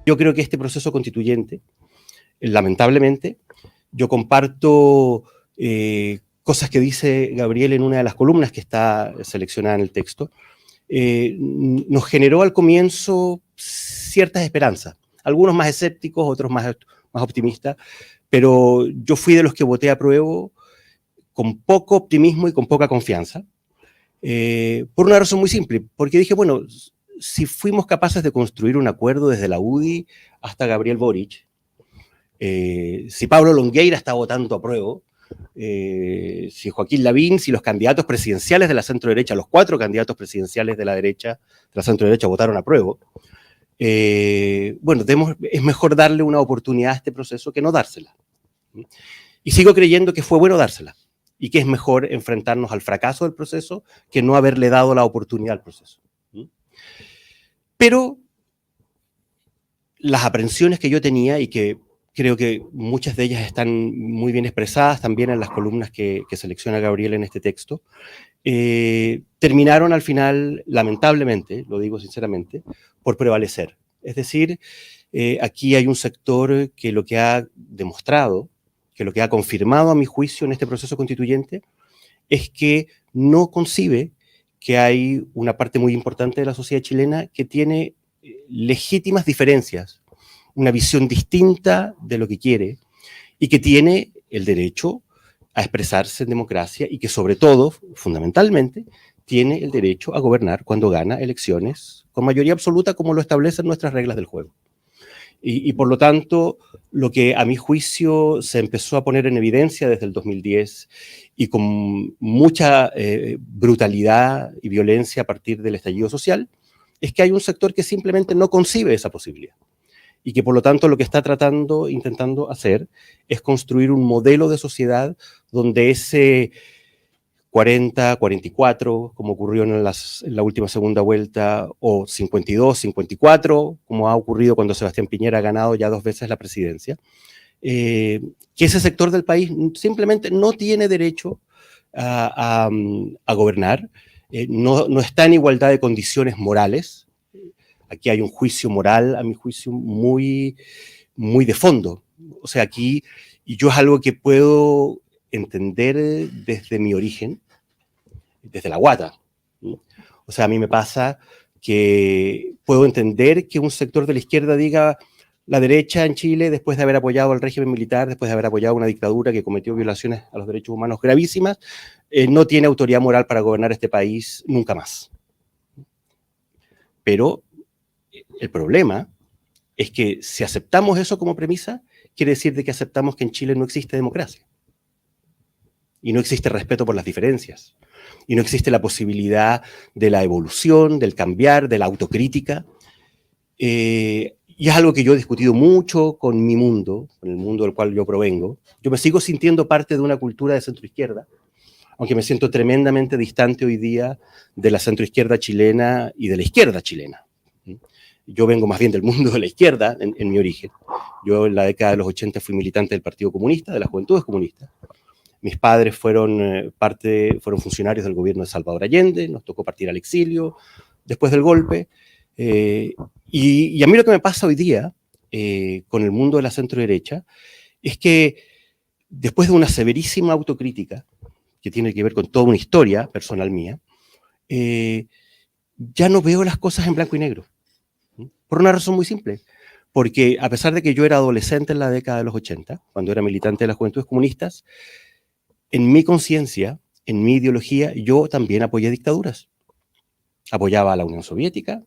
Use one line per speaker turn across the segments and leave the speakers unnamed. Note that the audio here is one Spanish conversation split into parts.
Yo creo que este proceso constituyente, lamentablemente, yo comparto cosas que dice Gabriel en una de las columnas que está seleccionada en el texto, nos generó al comienzo ciertas esperanzas, algunos más escépticos, otros más optimistas, pero yo fui de los que voté a prueba con poco optimismo y con poca confianza, por una razón muy simple, porque dije, bueno, si fuimos capaces de construir un acuerdo desde la UDI hasta Gabriel Boric, si Pablo Longueira está votando a prueba, si Joaquín Lavín, si los candidatos presidenciales de la centro-derecha, los 4 candidatos presidenciales de la derecha, de la centro-derecha votaron a prueba, bueno, es mejor darle una oportunidad a este proceso que no dársela. Y sigo creyendo que fue bueno dársela, y que es mejor enfrentarnos al fracaso del proceso que no haberle dado la oportunidad al proceso. Pero las aprensiones que yo tenía, y que creo que muchas de ellas están muy bien expresadas también en las columnas que selecciona Gabriel en este texto, terminaron al final, lamentablemente, lo digo sinceramente, por prevalecer. Es decir, aquí hay un sector que lo que ha demostrado, que lo que ha confirmado a mi juicio en este proceso constituyente, es que no concibe que hay una parte muy importante de la sociedad chilena que tiene legítimas diferencias, una visión distinta de lo que quiere, y que tiene el derecho a expresarse en democracia, y que sobre todo, fundamentalmente, tiene el derecho a gobernar cuando gana elecciones con mayoría absoluta, como lo establecen nuestras reglas del juego. Y por lo tanto, lo que a mi juicio se empezó a poner en evidencia desde el 2010 y con mucha brutalidad y violencia a partir del estallido social, es que hay un sector que simplemente no concibe esa posibilidad. Y que por lo tanto lo que está intentando hacer es construir un modelo de sociedad donde ese 40, 44, como ocurrió en la última segunda vuelta, o 52, 54, como ha ocurrido cuando Sebastián Piñera ha ganado ya 2 veces la presidencia, que ese sector del país simplemente no tiene derecho a gobernar, no está en igualdad de condiciones morales. Aquí hay un juicio moral, a mi juicio, muy, muy de fondo. O sea, aquí, y yo es algo que puedo entender desde mi origen, desde la guata. O sea, a mí me pasa que puedo entender que un sector de la izquierda diga: la derecha en Chile, después de haber apoyado al régimen militar, después de haber apoyado una dictadura que cometió violaciones a los derechos humanos gravísimas, no tiene autoridad moral para gobernar este país nunca más. Pero el problema es que si aceptamos eso como premisa, quiere decir de que aceptamos que en Chile no existe democracia. Y no existe respeto por las diferencias. Y no existe la posibilidad de la evolución, del cambiar, de la autocrítica. Y es algo que yo he discutido mucho con mi mundo, con el mundo del cual yo provengo. Yo me sigo sintiendo parte de una cultura de centroizquierda, aunque me siento tremendamente distante hoy día de la centroizquierda chilena y de la izquierda chilena. Yo vengo más bien del mundo de la izquierda en mi origen. Yo en la década de los 80 fui militante del Partido Comunista, de las Juventudes Comunistas. Mis padres fueron funcionarios del gobierno de Salvador Allende, nos tocó partir al exilio después del golpe. Y a mí lo que me pasa hoy día con el mundo de la centro-derecha es que después de una severísima autocrítica, que tiene que ver con toda una historia personal mía, ya no veo las cosas en blanco y negro. Por una razón muy simple. Porque a pesar de que yo era adolescente en la década de los 80, cuando era militante de las Juventudes Comunistas, en mi conciencia, en mi ideología, yo también apoyé dictaduras. Apoyaba a la Unión Soviética,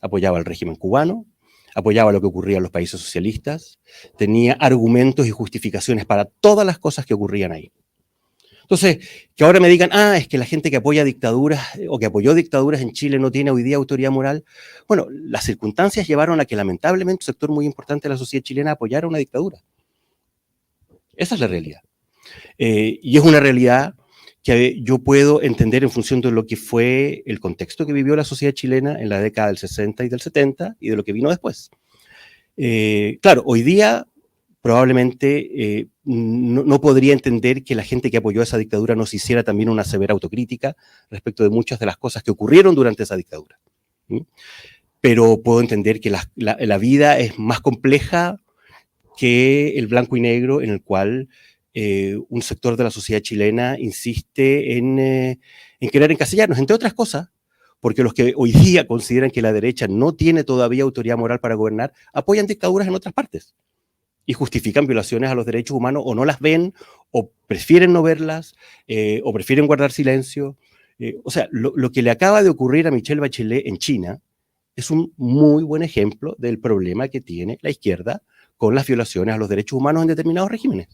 apoyaba al régimen cubano, apoyaba lo que ocurría en los países socialistas, tenía argumentos y justificaciones para todas las cosas que ocurrían ahí. Entonces, que ahora me digan: es que la gente que apoya dictaduras o que apoyó dictaduras en Chile no tiene hoy día autoridad moral. Bueno, las circunstancias llevaron a que lamentablemente un sector muy importante de la sociedad chilena apoyara una dictadura. Esa es la realidad. Y es una realidad que yo puedo entender en función de lo que fue el contexto que vivió la sociedad chilena en la década del 60 y del 70 y de lo que vino después. Claro, hoy día probablemente no podría entender que la gente que apoyó esa dictadura no se hiciera también una severa autocrítica respecto de muchas de las cosas que ocurrieron durante esa dictadura. pero puedo entender que la vida es más compleja que el blanco y negro en el cual un sector de la sociedad chilena insiste en querer encasillarnos, entre otras cosas, porque los que hoy día consideran que la derecha no tiene todavía autoridad moral para gobernar, apoyan dictaduras en otras partes y justifican violaciones a los derechos humanos o no las ven, o prefieren no verlas, o prefieren guardar silencio. O sea, lo que le acaba de ocurrir a Michelle Bachelet en China es un muy buen ejemplo del problema que tiene la izquierda con las violaciones a los derechos humanos en determinados regímenes.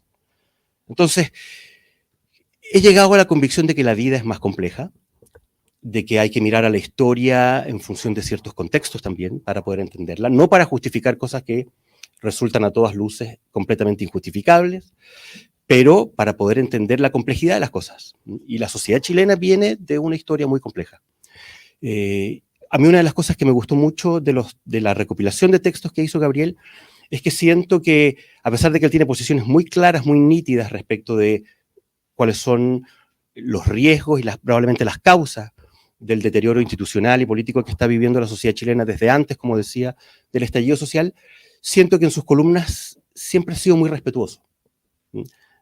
Entonces, he llegado a la convicción de que la vida es más compleja, de que hay que mirar a la historia en función de ciertos contextos también para poder entenderla, no para justificar cosas que resultan a todas luces completamente injustificables, pero para poder entender la complejidad de las cosas. Y la sociedad chilena viene de una historia muy compleja. A mí una de las cosas que me gustó mucho de la recopilación de textos que hizo Gabriel es que siento que, a pesar de que él tiene posiciones muy claras, muy nítidas respecto de cuáles son los riesgos y probablemente las causas del deterioro institucional y político que está viviendo la sociedad chilena desde antes, como decía, del estallido social, siento que en sus columnas siempre ha sido muy respetuoso.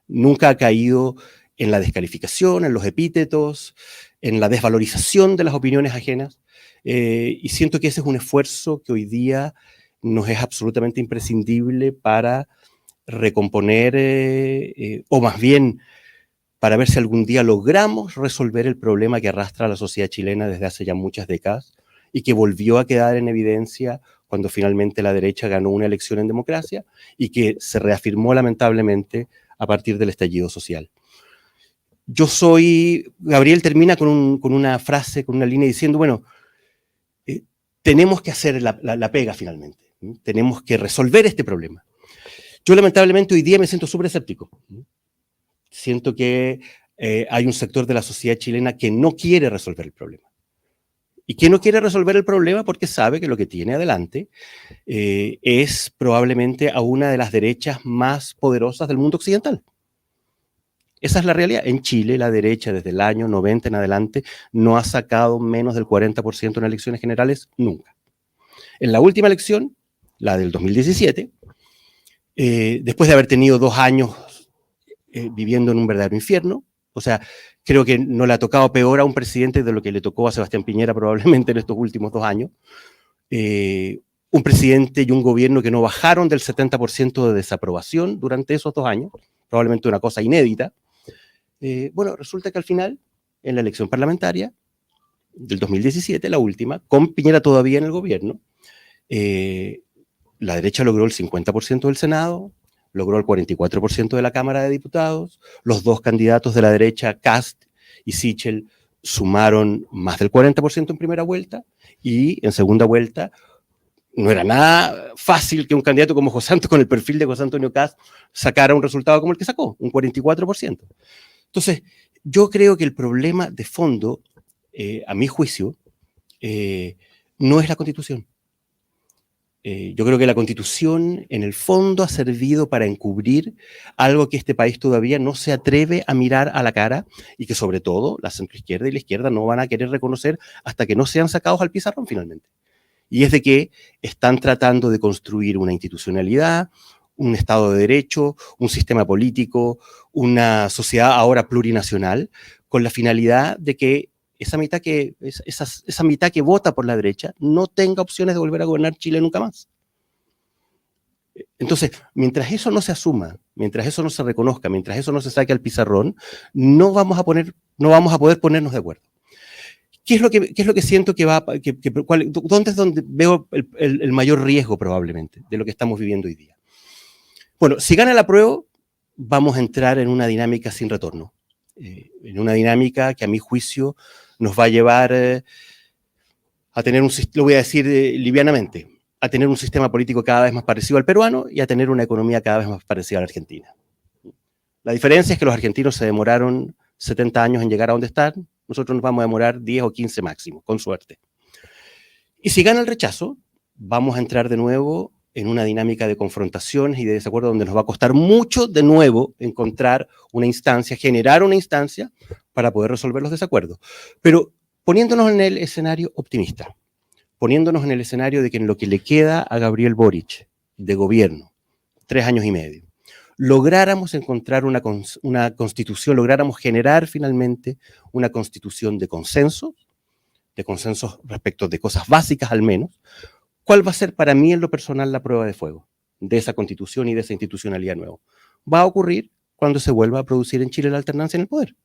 Nunca ha caído en la descalificación, en los epítetos, en la desvalorización de las opiniones ajenas, y siento que ese es un esfuerzo que hoy día nos es absolutamente imprescindible para recomponer, o más bien para ver si algún día logramos resolver el problema que arrastra a la sociedad chilena desde hace ya muchas décadas y que volvió a quedar en evidencia cuando finalmente la derecha ganó una elección en democracia y que se reafirmó lamentablemente a partir del estallido social. Gabriel termina con una frase, con una línea diciendo, bueno, tenemos que hacer la pega finalmente, tenemos que resolver este problema. Yo lamentablemente hoy día me siento súper escéptico. Siento que hay un sector de la sociedad chilena que no quiere resolver el problema. ¿Y que no quiere resolver el problema? Porque sabe que lo que tiene adelante es probablemente a una de las derechas más poderosas del mundo occidental. Esa es la realidad. En Chile, la derecha desde el año 90 en adelante no ha sacado menos del 40% en elecciones generales nunca. En la última elección, la del 2017, después de haber tenido 2 años viviendo en un verdadero infierno, o sea, creo que no le ha tocado peor a un presidente de lo que le tocó a Sebastián Piñera probablemente en estos últimos 2 años, un presidente y un gobierno que no bajaron del 70% de desaprobación durante esos 2 años, probablemente una cosa inédita. Bueno, resulta que al final, en la elección parlamentaria del 2017, la última, con Piñera todavía en el gobierno, la derecha logró el 50% del Senado, logró el 44% de la Cámara de Diputados, los 2 candidatos de la derecha, Kast y Sichel, sumaron más del 40% en primera vuelta, y en segunda vuelta no era nada fácil que un candidato como José Antonio, con el perfil de José Antonio Kast, sacara un resultado como el que sacó, un 44%. Entonces, yo creo que el problema de fondo, a mi juicio, no es la Constitución. Yo creo que la Constitución, en el fondo, ha servido para encubrir algo que este país todavía no se atreve a mirar a la cara y que, sobre todo, la centroizquierda y la izquierda no van a querer reconocer hasta que no sean sacados al pizarrón, finalmente. Y es de que están tratando de construir una institucionalidad, un Estado de Derecho, un sistema político, una sociedad ahora plurinacional, con la finalidad de que esa mitad que vota por la derecha no tenga opciones de volver a gobernar Chile nunca más. Entonces, mientras eso no se asuma, mientras eso no se reconozca, mientras eso no se saque al pizarrón, no vamos a poder ponernos de acuerdo. ¿Qué es lo que siento que va, dónde es donde veo el mayor riesgo probablemente de lo que estamos viviendo hoy día? Bueno, si gana el apruebo, vamos a entrar en una dinámica sin retorno, en una dinámica que a mi juicio nos va a llevar a tener lo voy a decir livianamente, a tener un sistema político cada vez más parecido al peruano y a tener una economía cada vez más parecida a la argentina. La diferencia es que los argentinos se demoraron 70 años en llegar a donde están, nosotros nos vamos a demorar 10 o 15 máximo, con suerte. Y si gana el rechazo, vamos a entrar de nuevo en una dinámica de confrontaciones y de desacuerdo donde nos va a costar mucho de nuevo encontrar una instancia, generar una instancia para poder resolver los desacuerdos. Pero poniéndonos en el escenario optimista, poniéndonos en el escenario de que en lo que le queda a Gabriel Boric de gobierno, 3 años y medio, lográramos encontrar una constitución, lográramos generar finalmente una constitución de consensos respecto de cosas básicas al menos, ¿cuál va a ser para mí en lo personal la prueba de fuego de esa constitución y de esa institucionalidad nueva? Va a ocurrir cuando se vuelva a producir en Chile la alternancia en el poder.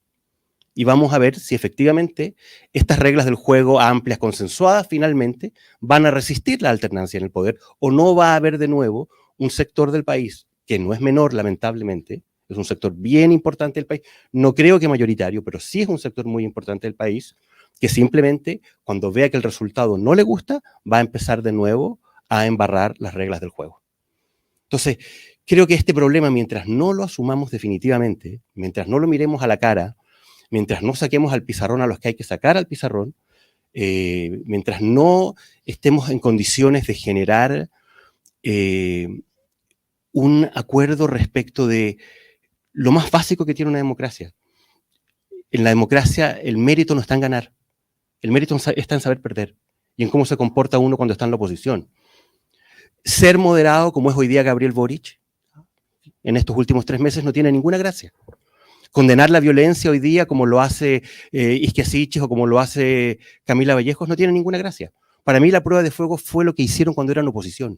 Y vamos a ver si efectivamente estas reglas del juego amplias, consensuadas, finalmente van a resistir la alternancia en el poder, o no va a haber de nuevo un sector del país, que no es menor, lamentablemente, es un sector bien importante del país, no creo que mayoritario, pero sí es un sector muy importante del país, que simplemente cuando vea que el resultado no le gusta, va a empezar de nuevo a embarrar las reglas del juego. Entonces, creo que este problema, mientras no lo asumamos definitivamente, mientras no lo miremos a la cara, mientras no saquemos al pizarrón a los que hay que sacar al pizarrón, mientras no estemos en condiciones de generar un acuerdo respecto de lo más básico que tiene una democracia. En la democracia el mérito no está en ganar, el mérito está en saber perder y en cómo se comporta uno cuando está en la oposición. Ser moderado, como es hoy día Gabriel Boric, en estos últimos 3 meses no tiene ninguna gracia. Condenar la violencia hoy día, como lo hace Isquiasichis o como lo hace Camila Vallejos, no tiene ninguna gracia. Para mí la prueba de fuego fue lo que hicieron cuando eran oposición.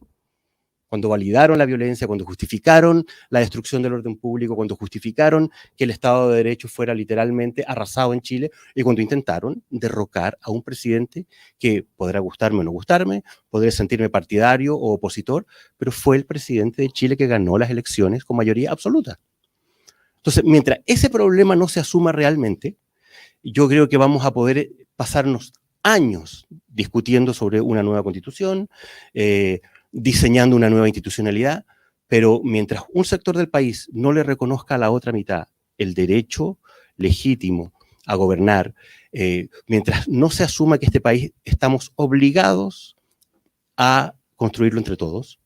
Cuando validaron la violencia, cuando justificaron la destrucción del orden público, cuando justificaron que el Estado de Derecho fuera literalmente arrasado en Chile y cuando intentaron derrocar a un presidente que podrá gustarme o no gustarme, podré sentirme partidario o opositor, pero fue el presidente de Chile que ganó las elecciones con mayoría absoluta. Entonces, mientras ese problema no se asuma realmente, yo creo que vamos a poder pasarnos años discutiendo sobre una nueva constitución, diseñando una nueva institucionalidad, pero mientras un sector del país no le reconozca a la otra mitad el derecho legítimo a gobernar, mientras no se asuma que este país estamos obligados a construirlo entre todos,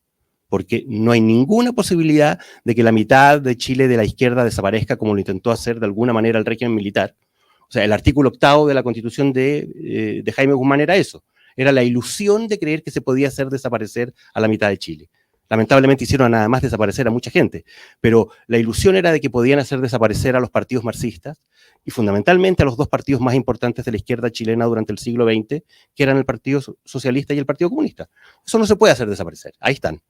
porque no hay ninguna posibilidad de que la mitad de Chile de la izquierda desaparezca como lo intentó hacer de alguna manera el régimen militar. O sea, el artículo 8º de la Constitución de Jaime Guzmán era eso. Era la ilusión de creer que se podía hacer desaparecer a la mitad de Chile. Lamentablemente hicieron nada más desaparecer a mucha gente, pero la ilusión era de que podían hacer desaparecer a los partidos marxistas y fundamentalmente a los 2 partidos más importantes de la izquierda chilena durante el siglo XX, que eran el Partido Socialista y el Partido Comunista. Eso no se puede hacer desaparecer, ahí están.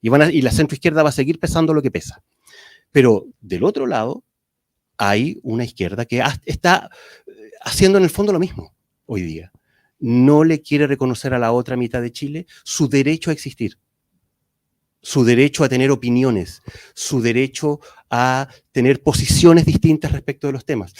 Y la centroizquierda va a seguir pesando lo que pesa. Pero del otro lado hay una izquierda que está haciendo en el fondo lo mismo hoy día. No le quiere reconocer a la otra mitad de Chile su derecho a existir, su derecho a tener opiniones, su derecho a tener posiciones distintas respecto de los temas.